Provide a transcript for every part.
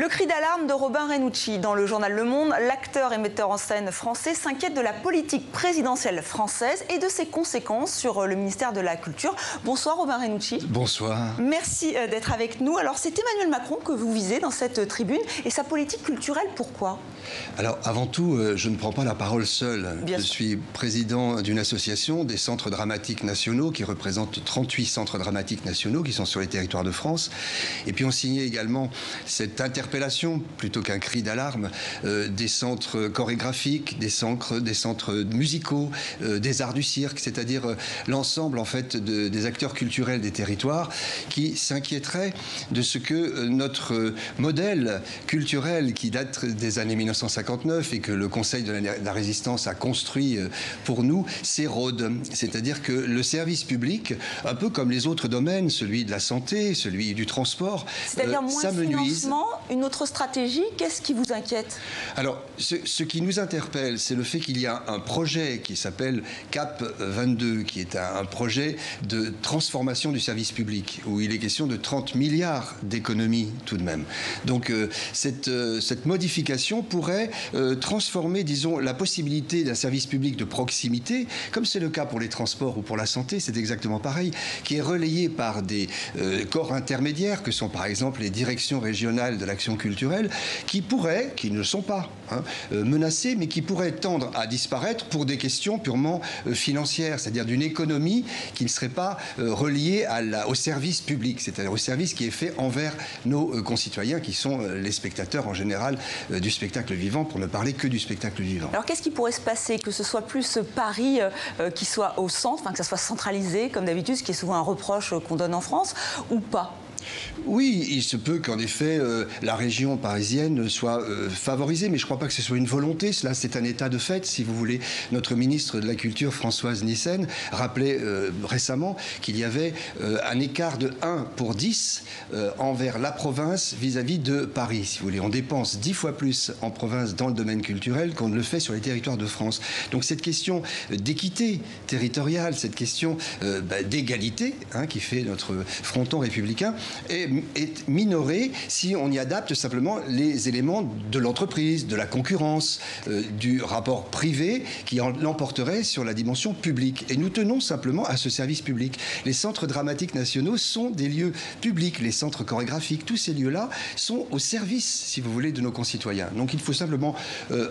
Le cri d'alarme de Robin Renucci. Dans le journal Le Monde, l'acteur et metteur en scène français s'inquiète de la politique présidentielle française et de ses conséquences sur le ministère de la Culture. Bonsoir Robin Renucci. Bonsoir. Merci d'être avec nous. Alors c'est Emmanuel Macron que vous visez dans cette tribune et sa politique culturelle, pourquoi? Alors avant tout, je ne prends pas la parole seul. Je suis président d'une association des centres dramatiques nationaux qui représente 38 centres dramatiques nationaux qui sont sur les territoires de France. Et puis on signait également cette interpellation, plutôt qu'un cri d'alarme, des centres chorégraphiques, des centres musicaux, des arts du cirque, c'est-à-dire l'ensemble en fait des acteurs culturels des territoires qui s'inquiéteraient de ce que notre modèle culturel qui date des années 1959 et que le Conseil de la Résistance a construit pour nous s'érode. C'est-à-dire que le service public, un peu comme les autres domaines, celui de la santé, celui du transport, c'est-à-dire moins de financement, une autre stratégie, qu'est-ce qui vous inquiète? Alors, ce qui nous interpelle, c'est le fait qu'il y a un projet qui s'appelle CAP 22, qui est un projet de transformation du service public, où il est question de 30 milliards d'économies tout de même. Donc, cette modification pourrait transformer, disons, la possibilité d'un service public de proximité, comme c'est le cas pour les transports ou pour la santé, c'est exactement pareil, qui est relayé par des corps intermédiaires, que sont par exemple les directions régionales de l'action culturelle, qui pourraient, qui ne le sont pas, menacées, mais qui pourraient tendre à disparaître pour des questions purement financières, c'est-à-dire d'une économie qui ne serait pas reliée au service public, c'est-à-dire au service qui est fait envers nos concitoyens, qui sont les spectateurs en général du spectacle vivant, pour ne parler que du spectacle vivant. Alors qu'est-ce qui pourrait se passer? Que ce soit plus Paris qui soit au centre, enfin, que ça soit centralisé, comme d'habitude, ce qui est souvent un reproche qu'on donne en France, ou pas? Oui, il se peut qu'en effet, la région parisienne soit favorisée, mais je ne crois pas que ce soit une volonté. Cela, c'est un état de fait, si vous voulez. Notre ministre de la Culture, Françoise Nyssen, rappelait récemment qu'il y avait un écart de 1 pour 10 envers la province vis-à-vis de Paris, si vous voulez. On dépense 10 fois plus en province dans le domaine culturel qu'on ne le fait sur les territoires de France. Donc cette question d'équité territoriale, cette question d'égalité, qui fait notre fronton républicain, est minorée si on y adapte simplement les éléments de l'entreprise, de la concurrence, du rapport privé qui l'emporterait sur la dimension publique. Et nous tenons simplement à ce service public. Les centres dramatiques nationaux sont des lieux publics, les centres chorégraphiques, tous ces lieux-là sont au service, si vous voulez, de nos concitoyens. Donc il faut simplement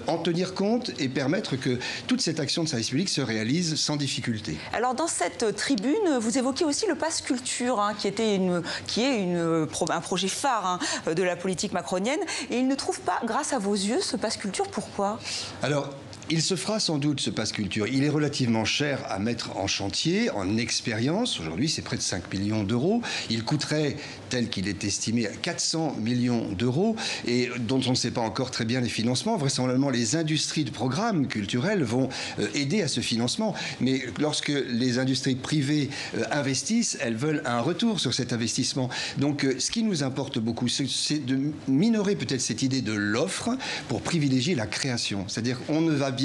en tenir compte et permettre que toute cette action de service public se réalise sans difficulté. Alors dans cette tribune, vous évoquez aussi le Pass Culture, qui est un projet phare de la politique macronienne. Et il ne trouve pas, grâce à vos yeux, ce Pass Culture. Pourquoi? Alors, il se fera sans doute, ce Pass Culture. Il est relativement cher à mettre en chantier, en expérience. Aujourd'hui, c'est près de 5 millions d'euros. Il coûterait, tel qu'il est estimé, à 400 millions d'euros, et dont on ne sait pas encore très bien les financements. Vraisemblablement, les industries de programmes culturels vont aider à ce financement. Mais lorsque les industries privées investissent, elles veulent un retour sur cet investissement. Donc, ce qui nous importe beaucoup, c'est de minorer peut-être cette idée de l'offre pour privilégier la création. C'est-à-dire qu'on ne va bien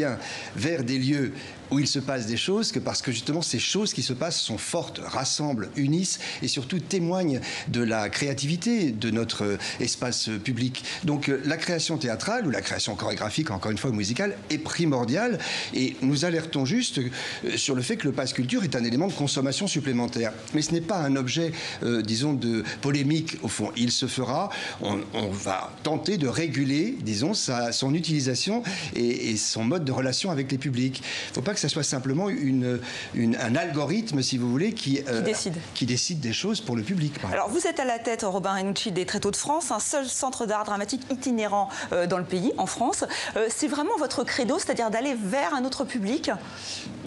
vers des lieux où il se passe des choses que parce que justement ces choses qui se passent sont fortes, rassemblent, unissent et surtout témoignent de la créativité de notre espace public. Donc la création théâtrale ou la création chorégraphique, encore une fois musicale, est primordiale et nous alertons juste sur le fait que le Pass Culture est un élément de consommation supplémentaire. Mais ce n'est pas un objet, disons, de polémique au fond. Il se fera, on va tenter de réguler, disons, son utilisation et son mode de relation avec les publics. Il ne faut pas que ça soit simplement un algorithme, si vous voulez, qui décide des choses pour le public. Alors, vous êtes à la tête, Robin Renucci, des Tréteaux de France, un seul centre d'art dramatique itinérant dans le pays, en France. C'est vraiment votre credo, c'est-à-dire d'aller vers un autre public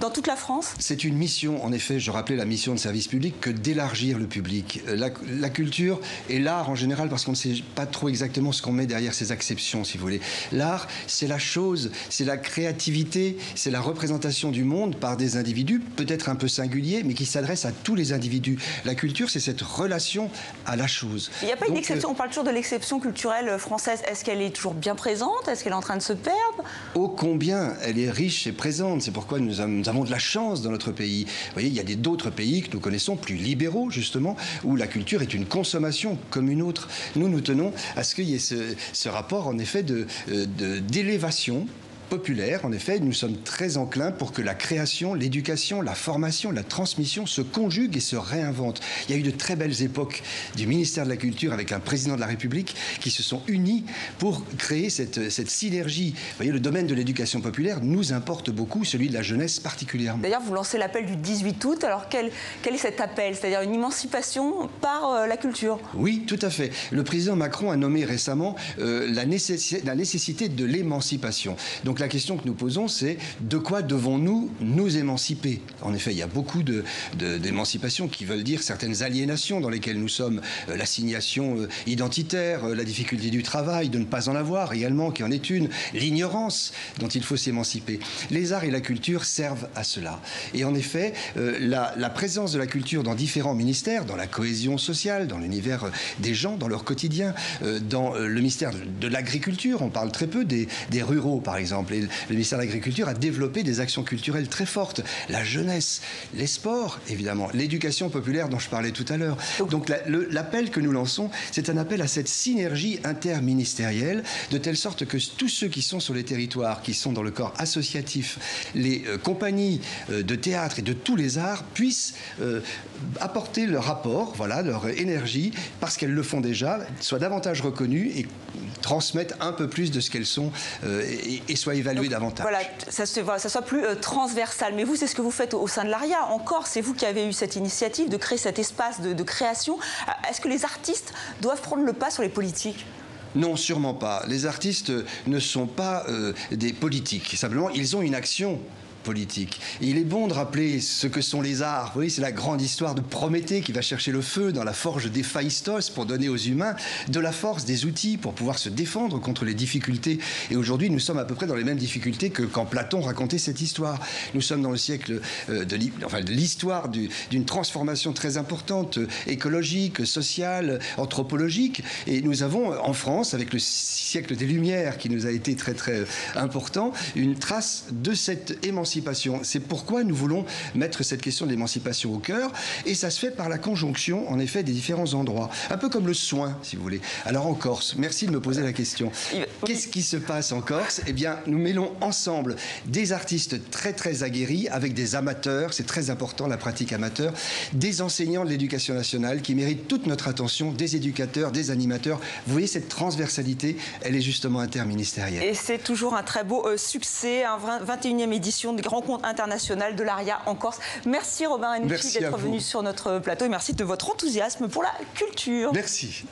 dans toute la France? C'est une mission, en effet, je rappelais la mission de service public, que d'élargir le public. La culture et l'art en général, parce qu'on ne sait pas trop exactement ce qu'on met derrière ces acceptions, si vous voulez. L'art, c'est la chose, c'est la créativité, c'est la représentation représentation du monde par des individus, peut-être un peu singuliers, mais qui s'adressent à tous les individus. La culture, c'est cette relation à la chose. Il n'y a pas une exception, on parle toujours de l'exception culturelle française. Est-ce qu'elle est toujours bien présente? Est-ce qu'elle est en train de se perdre? Ô combien elle est riche et présente. C'est pourquoi nous avons de la chance dans notre pays. Vous voyez, il y a d'autres pays que nous connaissons, plus libéraux justement, où la culture est une consommation comme une autre. Nous tenons à ce qu'il y ait ce rapport, en effet, d'élévation populaire. En effet, nous sommes très enclins pour que la création, l'éducation, la formation, la transmission se conjuguent et se réinventent. Il y a eu de très belles époques du ministère de la Culture avec un président de la République qui se sont unis pour créer cette synergie. Vous voyez, le domaine de l'éducation populaire nous importe beaucoup, celui de la jeunesse particulièrement. D'ailleurs, vous lancez l'appel du 18 août. Alors, quel est cet appel? C'est-à-dire une émancipation par la culture? Oui, tout à fait. Le président Macron a nommé récemment la nécessité de l'émancipation. Donc la question que nous posons, c'est de quoi devons-nous nous émanciper? En effet, il y a beaucoup d'émancipation qui veulent dire certaines aliénations dans lesquelles nous sommes, l'assignation identitaire, la difficulté du travail, de ne pas en avoir également, qui en est une, l'ignorance dont il faut s'émanciper. Les arts et la culture servent à cela. Et en effet, la présence de la culture dans différents ministères, dans la cohésion sociale, dans l'univers des gens, dans leur quotidien, dans le ministère de l'agriculture, on parle très peu des ruraux, par exemple. Et le ministère de l'Agriculture a développé des actions culturelles très fortes. La jeunesse, les sports, évidemment, l'éducation populaire dont je parlais tout à l'heure. Donc l'appel que nous lançons, c'est un appel à cette synergie interministérielle, de telle sorte que tous ceux qui sont sur les territoires, qui sont dans le corps associatif, les compagnies de théâtre et de tous les arts, puissent apporter leur rapport, voilà, leur énergie, parce qu'elles le font déjà, soient davantage reconnues et transmettent un peu plus de ce qu'elles sont et soient évaluées davantage. Voilà, ça soit plus transversal. Mais vous, c'est ce que vous faites au sein de l'ARIA. En Corse, c'est vous qui avez eu cette initiative de créer cet espace de création. Est-ce que les artistes doivent prendre le pas sur les politiques ? Non, sûrement pas. Les artistes ne sont pas des politiques. Simplement, ils ont une action politique. Et il est bon de rappeler ce que sont les arts. Vous voyez, c'est la grande histoire de Prométhée qui va chercher le feu dans la forge d'Héphaïstos pour donner aux humains de la force, des outils pour pouvoir se défendre contre les difficultés. Et aujourd'hui, nous sommes à peu près dans les mêmes difficultés que quand Platon racontait cette histoire. Nous sommes dans le siècle de l'histoire d'une transformation très importante, écologique, sociale, anthropologique. Et nous avons en France, avec le siècle des Lumières qui nous a été très très important, une trace de cette émancipation. C'est pourquoi nous voulons mettre cette question de l'émancipation au cœur, et ça se fait par la conjonction, en effet, des différents endroits. Un peu comme le soin, si vous voulez. Alors en Corse, merci de me poser la question. Qu'est-ce qui se passe en Corse? Eh bien, nous mêlons ensemble des artistes très très aguerris avec des amateurs, c'est très important la pratique amateur, des enseignants de l'éducation nationale qui méritent toute notre attention, des éducateurs, des animateurs. Vous voyez, cette transversalité, elle est justement interministérielle. Et c'est toujours un très beau succès, 21e édition des rencontres internationales de l'ARIA en Corse. Merci Robin Ranucci d'être venu sur notre plateau et merci de votre enthousiasme pour la culture. Merci.